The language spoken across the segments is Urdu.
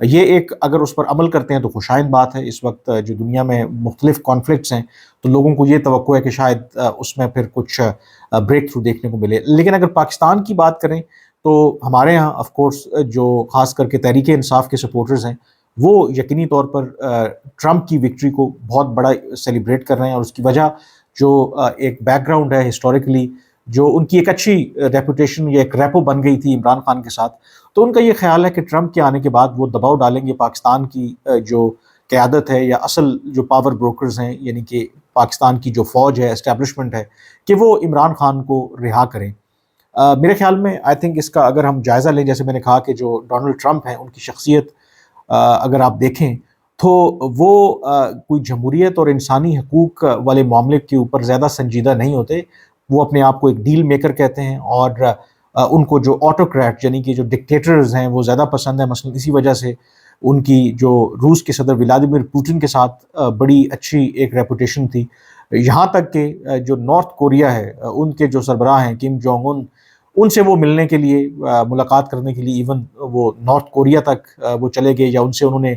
یہ ایک اگر اس پر عمل کرتے ہیں تو خوشائند بات ہے. اس وقت جو دنیا میں مختلف کانفلکٹس ہیں تو لوگوں کو یہ توقع ہے کہ شاید اس میں پھر کچھ بریک تھرو دیکھنے کو ملے. لیکن اگر پاکستان کی بات کریں تو ہمارے ہاں آف کورس جو خاص کر کے تحریک انصاف کے سپورٹرز ہیں وہ یقینی طور پر ٹرمپ کی وکٹری کو بہت بڑا سیلیبریٹ کر رہے ہیں. اور اس کی وجہ جو ایک بیک گراؤنڈ ہے ہسٹوریکلی، جو ان کی ایک اچھی ریپوٹیشن یا ایک ریپو بن گئی تھی عمران خان کے ساتھ، تو ان کا یہ خیال ہے کہ ٹرمپ کے آنے کے بعد وہ دباؤ ڈالیں گے پاکستان کی جو قیادت ہے یا اصل جو پاور بروکرز ہیں، یعنی کہ پاکستان کی جو فوج ہے، اسٹیبلشمنٹ ہے، کہ وہ عمران خان کو رہا کریں. میرے خیال میں آئی تھنک اس کا اگر ہم جائزہ لیں، جیسے میں نے کہا کہ جو ڈونلڈ ٹرمپ ہیں ان کی شخصیت اگر آپ دیکھیں تو وہ کوئی جمہوریت اور انسانی حقوق والے معاملے کے اوپر زیادہ سنجیدہ نہیں ہوتے. وہ اپنے آپ کو ایک ڈیل میکر کہتے ہیں، اور ان کو جو آٹوکریٹ یعنی کہ جو ڈکٹیٹرز ہیں وہ زیادہ پسند ہیں. مثلا اسی وجہ سے ان کی جو روس کے صدر ولادیمیر پوٹن کے ساتھ بڑی اچھی ایک ریپوٹیشن تھی. یہاں تک کہ جو نارتھ کوریا ہے ان کے جو سربراہ ہیں کم جونگ ان سے وہ ملنے کے لیے، ملاقات کرنے کے لیے ایون وہ نارتھ کوریا تک وہ چلے گئے، یا ان سے انہوں نے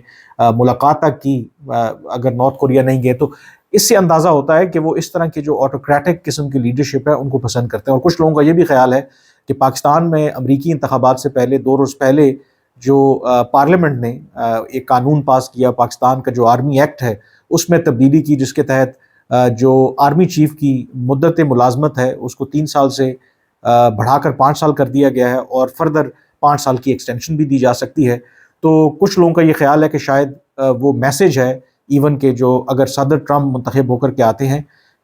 ملاقات تک کی اگر نارتھ کوریا نہیں گئے. تو اس سے اندازہ ہوتا ہے کہ وہ اس طرح کے جو آٹوکریٹک قسم کی لیڈرشپ ہے ان کو پسند کرتے ہیں. اور کچھ لوگوں کا یہ بھی خیال ہے کہ پاکستان میں امریکی انتخابات سے پہلے 2 روز پہلے جو پارلیمنٹ نے ایک قانون پاس کیا، پاکستان کا جو آرمی ایکٹ ہے اس میں تبدیلی کی، جس کے تحت جو آرمی چیف کی مدت ملازمت ہے اس کو 3 سال سے بڑھا کر 5 سال کر دیا گیا ہے، اور فردر 5 سال کی ایکسٹینشن بھی دی جا سکتی ہے. تو کچھ لوگوں کا یہ خیال ہے کہ شاید وہ میسج ہے ایون کہ جو اگر صدر ٹرمپ منتخب ہو کر کے آتے ہیں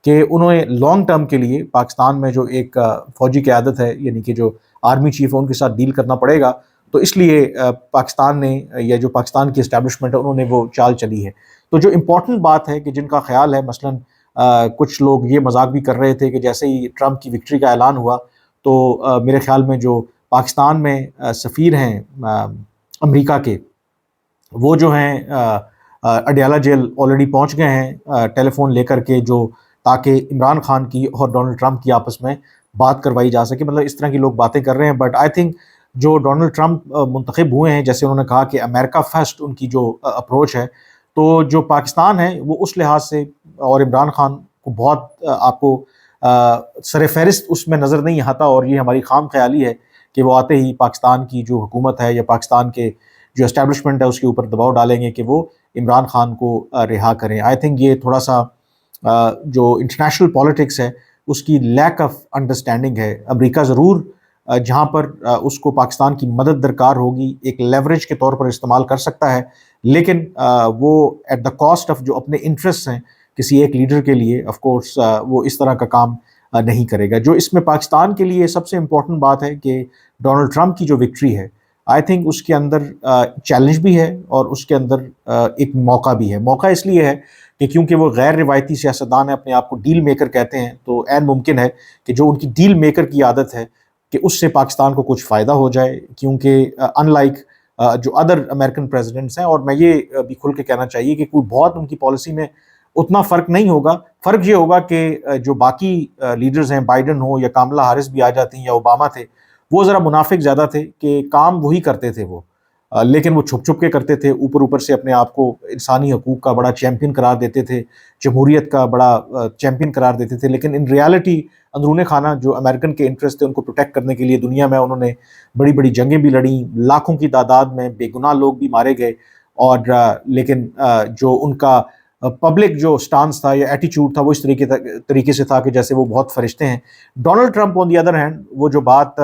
کہ انہوں نے لانگ ٹرم کے لیے پاکستان میں جو ایک فوجی قیادت ہے یعنی کہ جو آرمی چیف ہے ان کے ساتھ ڈیل کرنا پڑے گا. تو اس لیے پاکستان نے یا جو پاکستان کی اسٹیبلشمنٹ ہے انہوں نے وہ چال چلی ہے. تو جو امپورٹنٹ بات ہے کہ جن کا خیال ہے، مثلاً کچھ لوگ یہ مذاق بھی کر رہے تھے کہ جیسے ہی ٹرمپ کی وکٹری کا اعلان ہوا تو میرے خیال میں جو پاکستان میں سفیر ہیں امریکہ کے، وہ جو ہیں اڈیالہ جیل آلریڈی پہنچ گئے ہیں ٹیلی فون لے کر کے، جو تاکہ عمران خان کی اور ڈونلڈ ٹرمپ کی آپس میں بات کروائی جا سکے. مطلب اس طرح کی لوگ باتیں کر رہے ہیں. بٹ آئی تھنک جو ڈونلڈ ٹرمپ منتخب ہوئے ہیں، جیسے انہوں نے کہا کہ امریکہ فرسٹ ان کی جو اپروچ ہے، تو جو پاکستان ہے وہ اس لحاظ سے اور عمران خان کو بہت آپ کو سر فہرست اس میں نظر نہیں آتا. اور یہ ہماری خام خیالی ہے کہ وہ آتے ہی پاکستان کی جو حکومت ہے یا پاکستان کے جو اسٹیبلشمنٹ ہے اس کے اوپر دباؤ ڈالیں گے کہ وہ عمران خان کو رہا کریں. آئی تھنک یہ تھوڑا سا جو انٹرنیشنل پالیٹکس ہے اس کی لیک آف انڈرسٹینڈنگ ہے. امریکہ ضرور جہاں پر اس کو پاکستان کی مدد درکار ہوگی ایک لیوریج کے طور پر استعمال کر سکتا ہے، لیکن وہ ایٹ دا کاسٹ آف جو اپنے انٹرسٹ ہیں کسی ایک لیڈر کے لیے آف کورس وہ اس طرح کا کام نہیں کرے گا. جو اس میں پاکستان کے لیے سب سے امپورٹنٹ بات ہے کہ ڈونلڈ ٹرمپ کی جو وکٹری ہے، آئی تھنک اس کے اندر چیلنج بھی ہے اور اس کے اندر ایک موقع بھی ہے. موقع اس لیے ہے کہ کیونکہ وہ غیر روایتی سیاستدان ہیں، اپنے آپ کو ڈیل میکر کہتے ہیں، تو عین ممکن ہے کہ جو ان کی ڈیل میکر کی عادت ہے کہ اس سے پاکستان کو کچھ فائدہ ہو جائے. کیونکہ ان لائک جو ادر امریکن پریزیڈنٹس ہیں، اور میں یہ بھی کھل کے کہنا چاہیے کہ کوئی بہت ان کی پالیسی میں اتنا فرق نہیں ہوگا. فرق یہ ہوگا کہ جو باقی لیڈرز ہیں، بائیڈن ہو یا کاملا ہارس بھی آ جاتی ہیں یا اوباما تھے، وہ ذرا منافق زیادہ تھے کہ کام وہی کرتے تھے وہ، لیکن وہ چھپ چھپ کے کرتے تھے، اوپر سے اپنے آپ کو انسانی حقوق کا بڑا چیمپئن قرار دیتے تھے، جمہوریت کا بڑا چیمپئن قرار دیتے تھے. لیکن ان ریالٹی اندرون خانہ جو امریکن کے انٹرسٹ تھے ان کو پروٹیکٹ کرنے کے لیے دنیا میں انہوں نے بڑی بڑی جنگیں بھی لڑیں، لاکھوں کی تعداد میں بے گناہ لوگ بھی مارے گئے. اور لیکن جو ان کا پبلک جو سٹانس تھا یا ایٹیچیوڈ تھا وہ اس طریقے سے تھا کہ جیسے وہ بہت فرشتے ہیں. Donald Trump on the other hand, وہ جو بات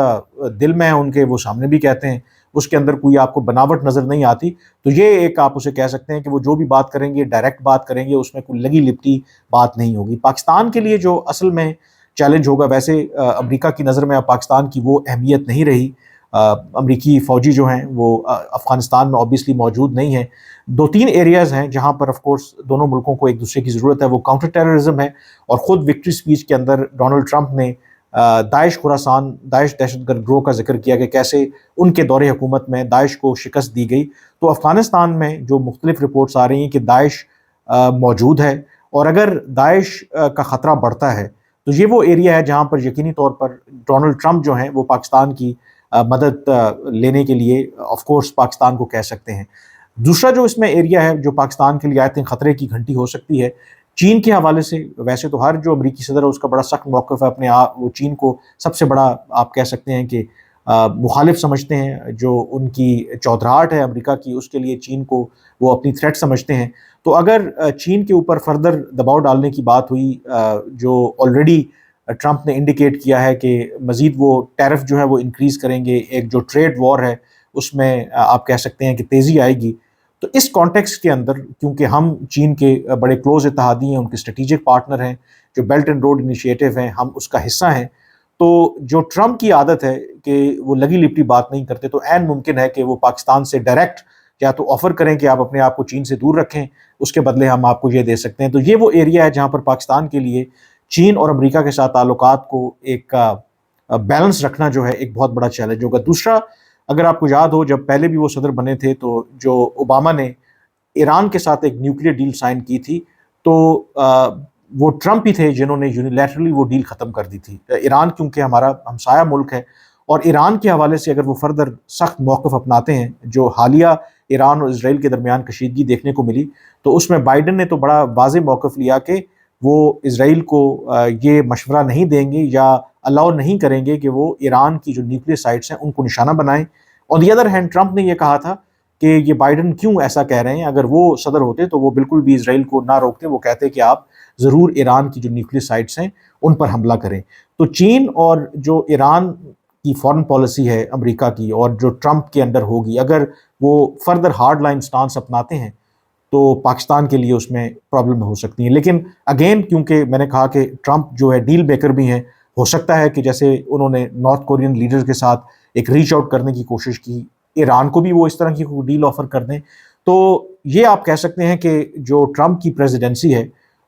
دل میں ہے ان کے وہ سامنے بھی کہتے ہیں، اس کے اندر کوئی آپ کو بناوٹ نظر نہیں آتی. تو یہ ایک آپ اسے کہہ سکتے ہیں کہ وہ جو بھی بات کریں گے ڈائریکٹ بات کریں گے، اس میں کوئی لگی لپٹی بات نہیں ہوگی. پاکستان کے لیے جو اصل میں چیلنج ہوگا، ویسے امریکہ کی نظر میں اب پاکستان کی وہ اہمیت نہیں رہی. امریکی فوجی جو ہیں وہ افغانستان میں اوبیسلی موجود نہیں ہیں. 2-3 ایریاز ہیں جہاں پر آف کورس دونوں ملکوں کو ایک دوسرے کی ضرورت ہے. وہ کاؤنٹر ٹیررزم ہے، اور خود وکٹری سپیچ کے اندر ڈونلڈ ٹرمپ نے داعش خراسان، داعش دہشت گرد گروہ کا ذکر کیا کہ کیسے ان کے دور حکومت میں داعش کو شکست دی گئی. تو افغانستان میں جو مختلف رپورٹس آ رہی ہیں کہ داعش موجود ہے، اور اگر داعش کا خطرہ بڑھتا ہے تو یہ وہ ایریا ہے جہاں پر یقینی طور پر ڈونلڈ ٹرمپ جو ہیں وہ پاکستان کی مدد لینے کے لیے آف کورس پاکستان کو کہہ سکتے ہیں. دوسرا جو اس میں ایریا ہے جو پاکستان کے لیے آئی تھنک خطرے کی گھنٹی ہو سکتی ہے، چین کے حوالے سے. ویسے تو ہر جو امریکی صدر ہے اس کا بڑا سخت موقف ہے اپنے آپ، وہ چین کو سب سے بڑا آپ کہہ سکتے ہیں کہ مخالف سمجھتے ہیں. جو ان کی چودراہٹ ہے امریکہ کی، اس کے لیے چین کو وہ اپنی تھریٹ سمجھتے ہیں. تو اگر چین کے اوپر فردر دباؤ ڈالنے کی بات ہوئی، جو آلریڈی ٹرمپ نے انڈیکیٹ کیا ہے کہ مزید وہ ٹیرف جو ہے وہ انکریز کریں گے، ایک جو ٹریڈ وار ہے اس میں آپ کہہ سکتے ہیں کہ تیزی آئے گی. تو اس کانٹیکسٹ کے اندر کیونکہ ہم چین کے بڑے کلوز اتحادی ہیں، ان کے اسٹریٹجک پارٹنر ہیں، جو بیلٹ اینڈ روڈ انیشیٹو ہیں ہم اس کا حصہ ہیں، تو جو ٹرمپ کی عادت ہے کہ وہ لگی لپٹی بات نہیں کرتے، تو عین ممکن ہے کہ وہ پاکستان سے ڈائریکٹ یا تو آفر کریں کہ آپ اپنے آپ کو چین سے دور رکھیں، اس کے بدلے ہم آپ کو یہ دے سکتے ہیں. تو یہ وہ ایریا ہے جہاں پر پاکستان کے لیے چین اور امریکہ کے ساتھ تعلقات کو ایک بیلنس رکھنا جو ہے ایک بہت بڑا چیلنج ہوگا. دوسرا، اگر آپ کو یاد ہو جب پہلے بھی وہ صدر بنے تھے تو جو اوباما نے ایران کے ساتھ ایک نیوکلیر ڈیل سائن کی تھی، تو وہ ٹرمپ ہی تھے جنہوں نے یونیلیٹرلی وہ ڈیل ختم کر دی تھی. ایران کیونکہ ہمارا ہمسایہ ملک ہے، اور ایران کے حوالے سے اگر وہ فردر سخت موقف اپناتے ہیں، جو حالیہ ایران اور اسرائیل کے درمیان کشیدگی دیکھنے کو ملی، تو اس میں بائیڈن نے تو بڑا واضح موقف لیا کہ وہ اسرائیل کو یہ مشورہ نہیں دیں گے یا الاؤ نہیں کریں گے کہ وہ ایران کی جو نیوکلیر سائٹس ہیں ان کو نشانہ بنائیں. آن دی ادر ہینڈ ٹرمپ نے یہ کہا تھا کہ یہ بائیڈن کیوں ایسا کہہ رہے ہیں، اگر وہ صدر ہوتے تو وہ بالکل بھی اسرائیل کو نہ روکتے، وہ کہتے کہ آپ ضرور ایران کی جو نیوکلیر سائٹس ہیں ان پر حملہ کریں. تو چین اور جو ایران کی فارن پالیسی ہے امریکہ کی، اور جو ٹرمپ کے انڈر ہوگی، اگر وہ فردر ہارڈ لائن سٹانس اپناتے ہیں تو پاکستان کے لیے اس میں پرابلم ہو سکتی ہیں. لیکن اگین کیونکہ میں نے کہا کہ ٹرمپ جو ہے ڈیل میکر بھی ہیں، ہو سکتا ہے کہ جیسے انہوں نے نارتھ کورین لیڈرز کے ساتھ ایک ریچ آؤٹ کرنے کی کوشش کی، ایران کو بھی وہ اس طرح کی ڈیل آفر کر دیں. تو یہ آپ کہہ سکتے ہیں کہ جو ٹرمپ کی پریزیڈنسی ہے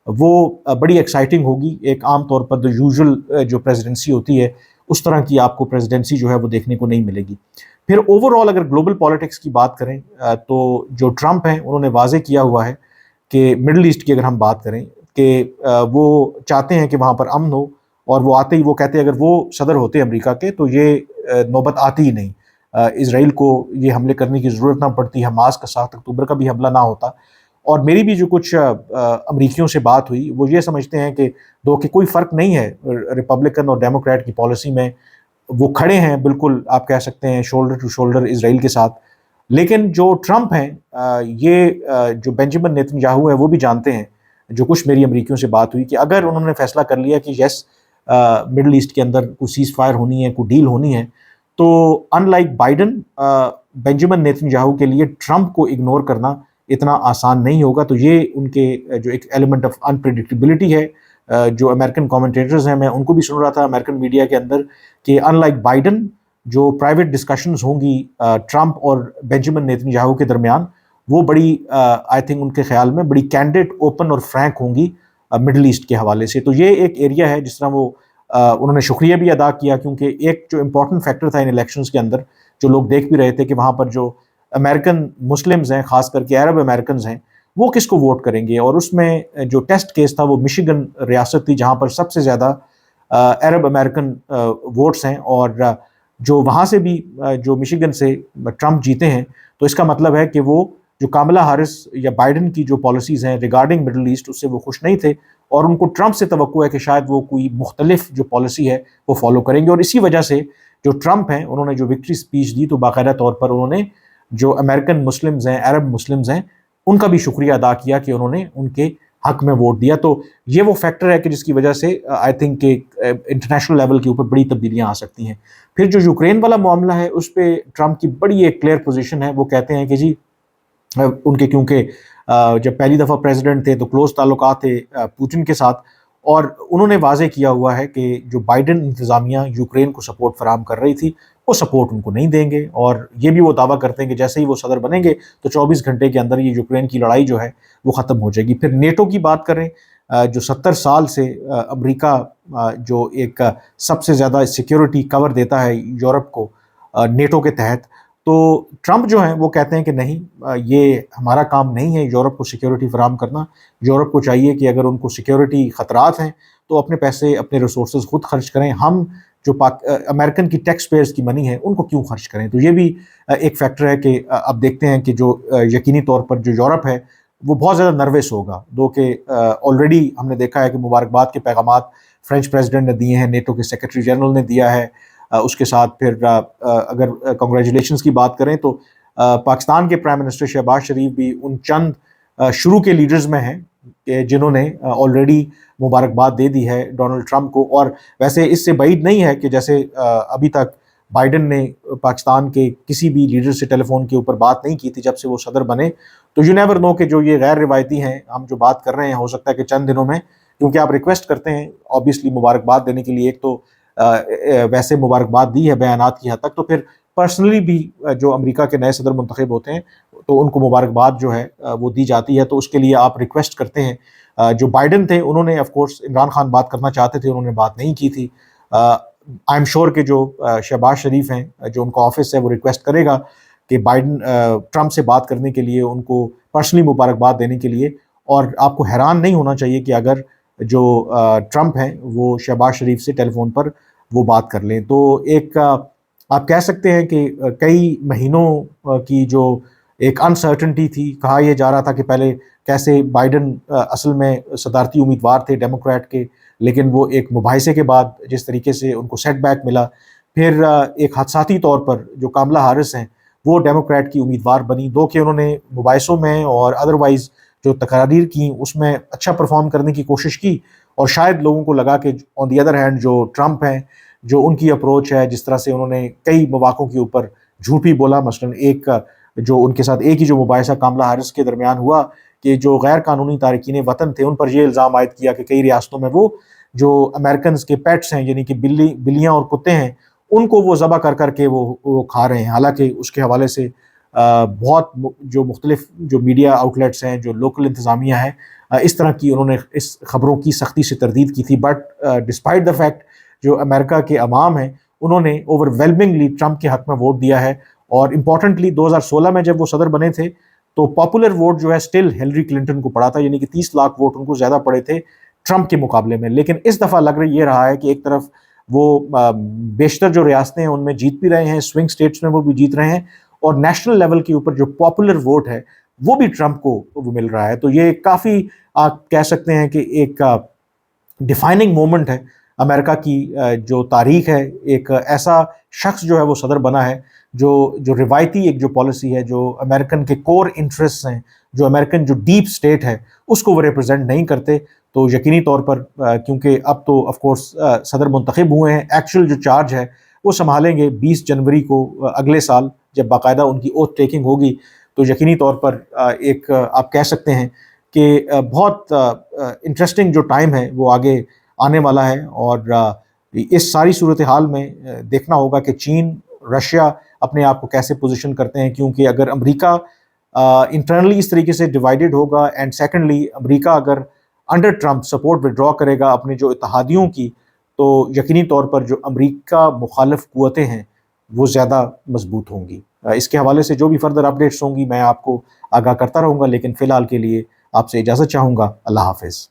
وہ بڑی ایکسائٹنگ ہوگی. ایک عام طور پر جو یوزول جو پریزیڈنسی ہوتی ہے اس طرح کی آپ کو پریزیڈنسی جو ہے وہ دیکھنے کو نہیں ملے گی. پھر اوور آل اگر گلوبل پالیٹکس کی بات کریں تو جو ٹرمپ ہیں انہوں نے واضح کیا ہوا ہے کہ مڈل ایسٹ کی اگر ہم بات کریں کہ وہ چاہتے ہیں کہ وہاں پر امن ہو، اور وہ آتے ہی وہ کہتے ہیں اگر وہ صدر ہوتے امریکہ کے تو یہ نوبت آتی ہی نہیں، اسرائیل کو یہ حملے کرنے کی ضرورت نہ پڑتی، حماس کا 7 اکتوبر کا بھی حملہ نہ ہوتا. اور میری بھی جو کچھ امریکیوں سے بات ہوئی وہ یہ سمجھتے ہیں کہ دو کہ کوئی فرق نہیں ہے ریپبلکن اور ڈیموکریٹ کی پالیسی میں، وہ کھڑے ہیں بالکل آپ کہہ سکتے ہیں شولڈر ٹو شولڈر اسرائیل کے ساتھ. لیکن جو ٹرمپ ہیں یہ جو بینجامن نیتن یاہو ہے وہ بھی جانتے ہیں، جو کچھ میری امریکیوں سے بات ہوئی، کہ اگر انہوں نے فیصلہ کر لیا کہ یس مڈل ایسٹ کے اندر کوئی سیز فائر ہونی ہے، کوئی ڈیل ہونی ہے، تو ان like Biden, Benjamin Netanyahu کے لیے ٹرمپ کو اگنور کرنا اتنا آسان نہیں ہوگا. تو یہ ان کے جو ایک ایلیمنٹ آف انپریڈکٹیبلٹی ہے. جو امریکن کامنٹیٹرز ہیں، میں ان کو بھی سن رہا تھا امریکن میڈیا کے اندر، کہ ان لائک بائیڈن جو پرائیویٹ ڈسکشنز ہوں گی ٹرمپ اور بینجامن نیتن یاہو کے درمیان، وہ بڑی آئی تھنک ان کے خیال میں بڑی کینڈڈ، اوپن اور فرینک ہوں گی مڈل ایسٹ کے حوالے سے. تو یہ ایک ایریا ہے جس طرح وہ انہوں نے شکریہ بھی ادا کیا، کیونکہ ایک جو امپورٹنٹ فیکٹر تھا ان الیکشنز کے اندر، جو لوگ دیکھ بھی رہے تھے کہ وہاں پر جو امریکن مسلمز ہیں، خاص کر کے عرب امریکنز ہیں، وہ کس کو ووٹ کریں گے. اور اس میں جو ٹیسٹ کیس تھا وہ مشیگن ریاست تھی جہاں پر سب سے زیادہ عرب امریکن ووٹس ہیں، اور جو وہاں سے بھی جو مشیگن سے ٹرمپ جیتے ہیں، تو اس کا مطلب ہے کہ وہ جو کاملا ہیرس یا بائیڈن کی جو پالیسیز ہیں ریگارڈنگ مڈل ایسٹ، اس سے وہ خوش نہیں تھے، اور ان کو ٹرمپ سے توقع ہے کہ شاید وہ کوئی مختلف جو پالیسی ہے وہ فالو کریں گے. اور اسی وجہ سے جو ٹرمپ ہیں انہوں نے جو وکٹری سپیچ دی تو باقاعدہ طور پر انہوں نے جو امریکن مسلمز ہیں، عرب مسلمز ہیں، ان کا بھی شکریہ ادا کیا کہ انہوں نے ان کے حق میں ووٹ دیا. تو یہ وہ فیکٹر ہے کہ جس کی وجہ سے آئی تھنک کہ انٹرنیشنل لیول کے اوپر بڑی تبدیلیاں آ سکتی ہیں. پھر جو یوکرین والا معاملہ ہے اس پہ ٹرمپ کی بڑی ایک کلیئر پوزیشن ہے. وہ کہتے ہیں کہ جی ان کے کیونکہ جب پہلی دفعہ پریزیڈنٹ تھے تو کلوز تعلقات تھے پوٹن کے ساتھ، اور انہوں نے واضح کیا ہوا ہے کہ جو بائیڈن انتظامیہ یوکرین کو سپورٹ فراہم کر رہی تھی وہ سپورٹ ان کو نہیں دیں گے، اور یہ بھی وہ دعویٰ کرتے ہیں کہ جیسے ہی وہ صدر بنیں گے تو 24 گھنٹے کے اندر یہ یوکرین کی لڑائی جو ہے وہ ختم ہو جائے گی. پھر نیٹو کی بات کریں، جو 70 سال سے امریکہ جو ایک سب سے زیادہ سیکیورٹی کور دیتا ہے یورپ کو نیٹو کے تحت، تو ٹرمپ جو ہیں وہ کہتے ہیں کہ نہیں، یہ ہمارا کام نہیں ہے یورپ کو سیکیورٹی فراہم کرنا. یورپ کو چاہیے کہ اگر ان کو سیکیورٹی خطرات ہیں تو اپنے پیسے، اپنے ریسورسز خود خرچ کریں. ہم جو امریکن کی ٹیکس پیئرز کی منی ہے ان کو کیوں خرچ کریں. تو یہ بھی ایک فیکٹر ہے کہ اب دیکھتے ہیں کہ جو یقینی طور پر جو یورپ ہے وہ بہت زیادہ نروس ہوگا. دو کہ آلریڈی ہم نے دیکھا ہے کہ مبارکباد کے پیغامات فرینچ پریزیڈنٹ نے دیے ہیں, نیٹو کے سیکرٹری جنرل نے دیا ہے. اس کے ساتھ پھر اگر کنگریچولیشنز کی بات کریں تو پاکستان کے پرائم منسٹر شہباز شریف بھی ان چند شروع کے لیڈرز میں ہیں کہ جنہوں نے آلریڈی مبارکباد دے دی ہے ڈونلڈ ٹرمپ کو. اور ویسے اس سے بعید نہیں ہے کہ جیسے ابھی تک بائیڈن نے پاکستان کے کسی بھی لیڈر سے ٹیلی فون کے اوپر بات نہیں کی تھی جب سے وہ صدر بنے, تو یو نیور نو کہ جو یہ غیر روایتی ہیں ہم جو بات کر رہے ہیں ہو سکتا ہے کہ چند دنوں میں, کیونکہ آپ ریکویسٹ کرتے ہیں آبویسلی مبارکباد دینے کے لیے, ایک تو ویسے مبارکباد دی ہے بیانات کی حد تک, تو پھر پرسنلی بھی جو امریکہ کے نئے صدر منتخب ہوتے ہیں تو ان کو مبارکباد جو ہے وہ دی جاتی ہے, تو اس کے لیے آپ ریکویسٹ کرتے ہیں. جو بائیڈن تھے انہوں نے آف کورس عمران خان بات کرنا چاہتے تھے, انہوں نے بات نہیں کی تھی. آئی ایم شیور کہ جو شہباز شریف ہیں جو ان کا آفس ہے وہ ریکویسٹ کرے گا کہ بائیڈن ٹرمپ سے بات کرنے کے لیے, ان کو پرسنلی مبارکباد دینے کے لیے. اور آپ کو حیران نہیں ہونا چاہیے کہ اگر جو ٹرمپ ہیں وہ شہباز شریف سے ٹیلی فون پر وہ بات کر لیں. تو ایک آپ کہہ سکتے ہیں کہ کئی مہینوں کی جو ایک انسرٹنٹی تھی, کہا یہ جا رہا تھا کہ پہلے کیسے بائیڈن اصل میں صدارتی امیدوار تھے ڈیموکریٹ کے, لیکن وہ ایک مباحثے کے بعد جس طریقے سے ان کو سیٹ بیک ملا, پھر ایک حادثاتی طور پر جو کاملا ہارس ہیں وہ ڈیموکریٹ کی امیدوار بنی. دو کہ انہوں نے مباحثوں میں اور ادروائز جو تقاریر کی اس میں اچھا پرفارم کرنے کی کوشش کی, اور شاید لوگوں کو لگا کہ آن دی ادر ہینڈ جو ٹرمپ ہیں, جو ان کی اپروچ ہے, جس طرح سے انہوں نے کئی مواقعوں کے اوپر جھوٹ بھی بولا. مثلاً ایک جو ان کے ساتھ ایک ہی جو مباحثہ کاملا ہارس کے درمیان ہوا کہ جو غیر قانونی تارکین وطن تھے ان پر یہ الزام عائد کیا کہ کئی ریاستوں میں وہ جو امریکنز کے پیٹس ہیں یعنی کہ بلیاں اور کتے ہیں ان کو وہ ذبح کر کر کے وہ کھا رہے ہیں. حالانکہ اس کے حوالے سے بہت جو مختلف جو میڈیا آؤٹلیٹس ہیں, جو لوکل انتظامیہ ہیں, اس طرح کی انہوں نے اس خبروں کی سختی سے تردید کی تھی. بٹ ڈسپائٹ دا فیکٹ جو امریکہ کے عوام ہیں انہوں نے اوور ویلمنگلی ٹرمپ کے حق میں ووٹ دیا ہے. اور امپورٹنٹلی 2016 میں جب وہ صدر بنے تھے تو پاپولر ووٹ جو ہے اسٹل ہیلری کلنٹن کو پڑا تھا, یعنی کہ 30 لاکھ ووٹ ان کو زیادہ پڑے تھے ٹرمپ کے مقابلے میں. لیکن اس دفعہ لگ رہی یہ رہا ہے کہ ایک طرف وہ بیشتر جو ریاستیں ہیں ان میں جیت بھی رہے ہیں, سوئنگ سٹیٹس میں وہ بھی جیت رہے ہیں, اور نیشنل لیول کے اوپر جو پاپولر ووٹ ہے وہ بھی ٹرمپ کو وہ مل رہا ہے. تو یہ کافی آپ کہہ سکتے ہیں کہ ایک ڈیفائننگ مومنٹ ہے امریکہ کی جو تاریخ ہے. ایک ایسا شخص جو ہے وہ صدر بنا ہے جو روایتی ایک جو پالیسی ہے, جو امریکن کے کور انٹرسٹ ہیں, جو امریکن جو ڈیپ سٹیٹ ہے اس کو وہ ریپرزینٹ نہیں کرتے. تو یقینی طور پر کیونکہ اب تو آف کورس صدر منتخب ہوئے ہیں, ایکچوئل جو چارج ہے وہ سنبھالیں گے 20 جنوری کو اگلے سال جب باقاعدہ ان کی اوتھ ٹیکنگ ہوگی. تو یقینی طور پر ایک آپ کہہ سکتے ہیں کہ بہت انٹرسٹنگ جو ٹائم ہے وہ آگے آنے والا ہے. اور اس ساری صورتحال میں دیکھنا ہوگا کہ چین, رشیا اپنے آپ کو کیسے پوزیشن کرتے ہیں, کیونکہ اگر امریکہ انٹرنلی اس طریقے سے ڈیوائیڈڈ ہوگا, اینڈ سیکنڈلی امریکہ اگر انڈر ٹرمپ سپورٹ وڈرا کرے گا اپنے جو اتحادیوں کی, تو یقینی طور پر جو امریکہ مخالف قوتیں ہیں وہ زیادہ مضبوط ہوں گی. اس کے حوالے سے جو بھی فردر اپڈیٹس ہوں گی میں آپ کو آگاہ کرتا رہوں گا, لیکن فی الحال کے لیے آپ سے اجازت چاہوں گا. اللہ حافظ.